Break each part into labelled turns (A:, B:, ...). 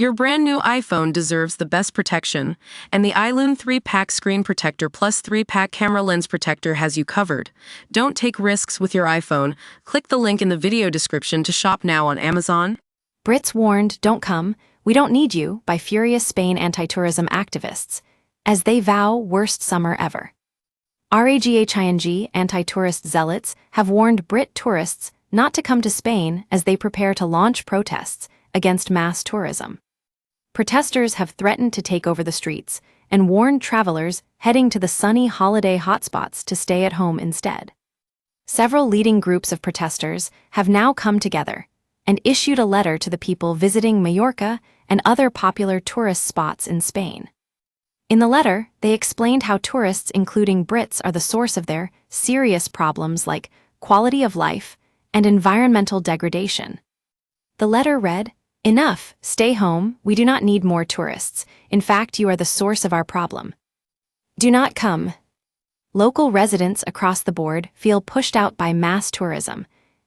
A: Your brand new iPhone deserves the best protection, and the iLune 3-Pack Screen Protector plus 3-Pack Camera Lens Protector has you covered. Don't take risks with your iPhone. Click the link in the video description to shop now on Amazon.
B: Brits warned, "Don't come, we don't need you," by furious Spain anti-tourism activists, as they vow worst summer ever. RAGHING anti-tourist zealots have warned Brit tourists not to come to Spain as they prepare to launch protests against mass tourism. Protesters have threatened to take over the streets and warned travelers heading to the sunny holiday hotspots to stay at home instead. Several leading groups of protesters have now come together and issued a letter to the people visiting Mallorca and other popular tourist spots in Spain. In the letter, they explained how tourists, including Brits, are the source of their serious problems like quality of life and environmental degradation. The letter read, "Enough, stay home, we do not need more tourists. In fact, you are the source of our problem. Do not come." Local residents across the board feel pushed out by mass tourism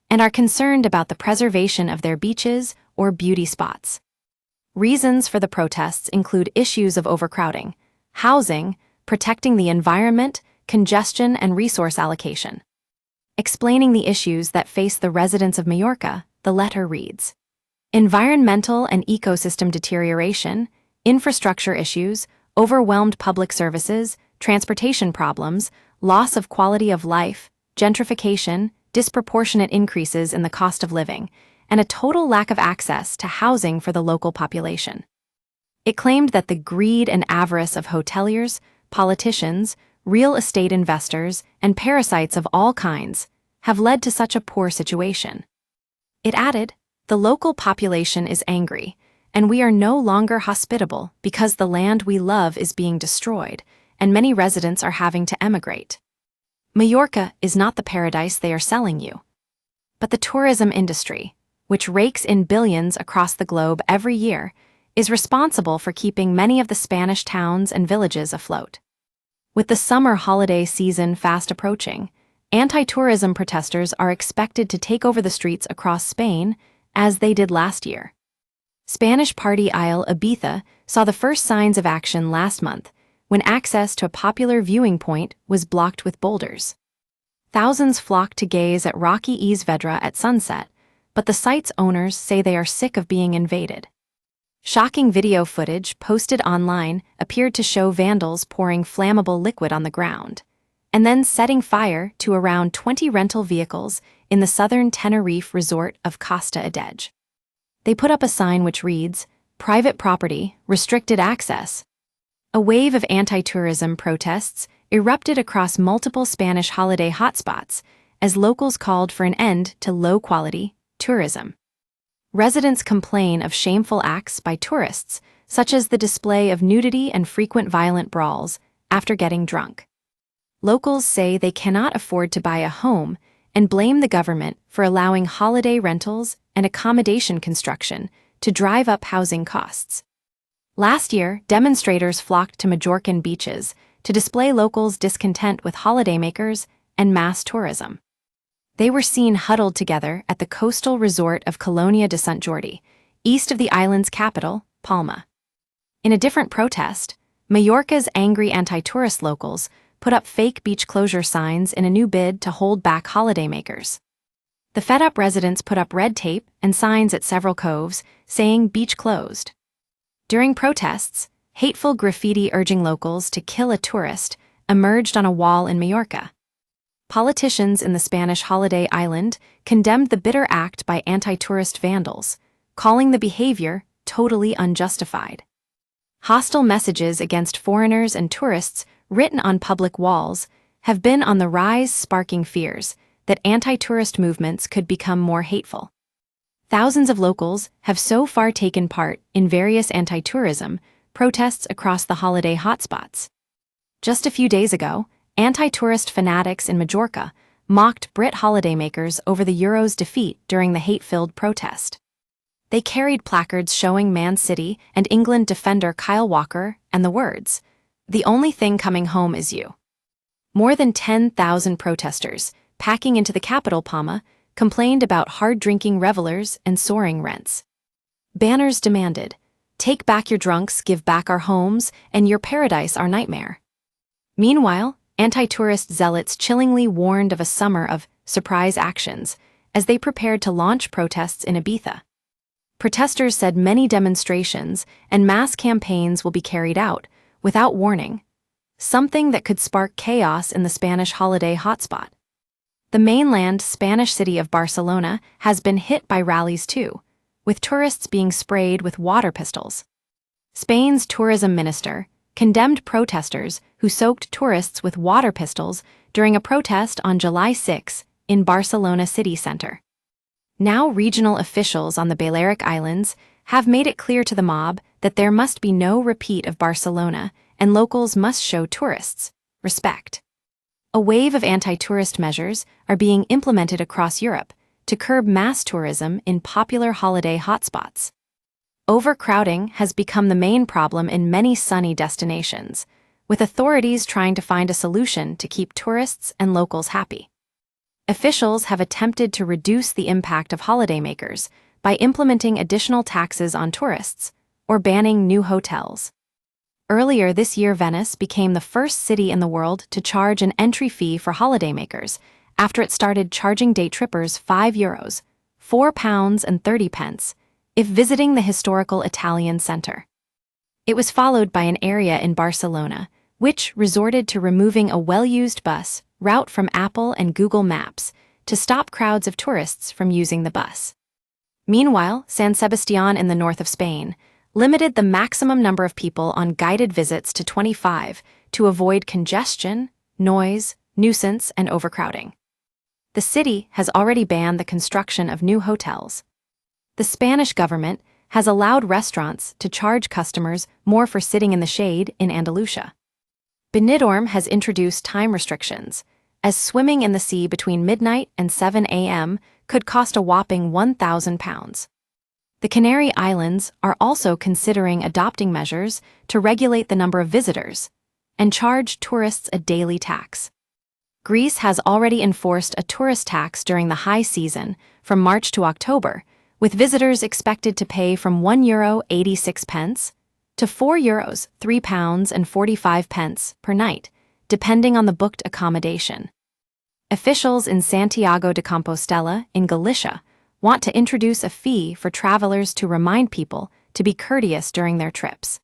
B: and are concerned about the preservation of their beaches or beauty spots. Reasons for the protests include issues of overcrowding, housing, protecting the environment, congestion, and resource allocation. Explaining the issues that face the residents of Mallorca, the letter reads, "Environmental and ecosystem deterioration, infrastructure issues, overwhelmed public services, transportation problems, loss of quality of life, gentrification, disproportionate increases in the cost of living, and a total lack of access to housing for the local population." It claimed that the greed and avarice of hoteliers, politicians, real estate investors, and parasites of all kinds have led to such a poor situation. It added, "The local population is angry, and we are no longer hospitable because the land we love is being destroyed, and many residents are having to emigrate. Mallorca is not the paradise they are selling you." But the tourism industry, which rakes in billions across the globe every year, is responsible for keeping many of the Spanish towns and villages afloat. With the summer holiday season fast approaching, anti-tourism protesters are expected to take over the streets across Spain, as they did last year. Spanish party Isle Ibiza saw the first signs of action last month when access to a popular viewing point was blocked with boulders. Thousands flocked to gaze at rocky Is Vedra at sunset, but the site's owners say they are sick of being invaded. Shocking video footage posted online appeared to show vandals pouring flammable liquid on the ground, and then setting fire to around 20 rental vehicles in the southern Tenerife resort of Costa Adege. They put up a sign which reads, "Private property, restricted access." A wave of anti-tourism protests erupted across multiple Spanish holiday hotspots as locals called for an end to low-quality tourism. Residents complain of shameful acts by tourists, such as the display of nudity and frequent violent brawls after getting drunk. Locals say they cannot afford to buy a home and blame the government for allowing holiday rentals and accommodation construction to drive up housing costs. Last year, demonstrators flocked to Majorcan beaches to display locals' discontent with holidaymakers and mass tourism. They were seen huddled together at the coastal resort of Colonia de Sant Jordi, east of the island's capital, Palma. In a different protest, Mallorca's angry anti-tourist locals put up fake beach closure signs in a new bid to hold back holidaymakers. The fed-up residents put up red tape and signs at several coves saying "beach closed." During protests, hateful graffiti urging locals to kill a tourist emerged on a wall in Mallorca. Politicians in the Spanish holiday island condemned the bitter act by anti-tourist vandals, calling the behavior totally unjustified. Hostile messages against foreigners and tourists written on public walls have been on the rise, sparking fears that anti-tourist movements could become more hateful. Thousands of locals have so far taken part in various anti-tourism protests across the holiday hotspots. Just a few days ago, anti-tourist fanatics in Majorca mocked Brit holidaymakers over the Euro's defeat during the hate-filled protest. They carried placards showing Man City and England defender Kyle Walker and the words, "The only thing coming home is you." More than 10,000 protesters, packing into the capital Palma, complained about hard-drinking revelers and soaring rents. Banners demanded, Take back your drunks, give back our homes, and your paradise our nightmare. Meanwhile, anti-tourist zealots chillingly warned of a summer of surprise actions as they prepared to launch protests in Ibiza. Protesters said many demonstrations and mass campaigns will be carried out without warning, something that could spark chaos in the Spanish holiday hotspot. The mainland Spanish city of Barcelona has been hit by rallies too, with tourists being sprayed with water pistols. Spain's tourism minister condemned protesters who soaked tourists with water pistols during a protest on July 6 in Barcelona city center. Now regional officials on the Balearic Islands have made it clear to the mob that there must be no repeat of Barcelona and locals must show tourists respect. A wave of anti-tourist measures are being implemented across Europe to curb mass tourism in popular holiday hotspots. Overcrowding has become the main problem in many sunny destinations, with authorities trying to find a solution to keep tourists and locals happy. Officials have attempted to reduce the impact of holidaymakers by implementing additional taxes on tourists or banning new hotels. Earlier this year, Venice became the first city in the world to charge an entry fee for holidaymakers after it started charging day trippers €5, £4.30, if visiting the historical Italian center. It was followed by an area in Barcelona, which resorted to removing a well-used bus route from Apple and Google Maps to stop crowds of tourists from using the bus. Meanwhile, San Sebastián in the north of Spain limited the maximum number of people on guided visits to 25 to avoid congestion, noise, nuisance, and overcrowding. The city has already banned the construction of new hotels. The Spanish government has allowed restaurants to charge customers more for sitting in the shade in Andalusia. Benidorm has introduced time restrictions, as swimming in the sea between midnight and 7 a.m. could cost a whopping £1,000. The Canary Islands are also considering adopting measures to regulate the number of visitors and charge tourists a daily tax. Greece has already enforced a tourist tax during the high season from March to October, with visitors expected to pay from €1.86 to €4, £3.45 per night, depending on the booked accommodation. Officials in Santiago de Compostela in Galicia want to introduce a fee for travelers to remind people to be courteous during their trips.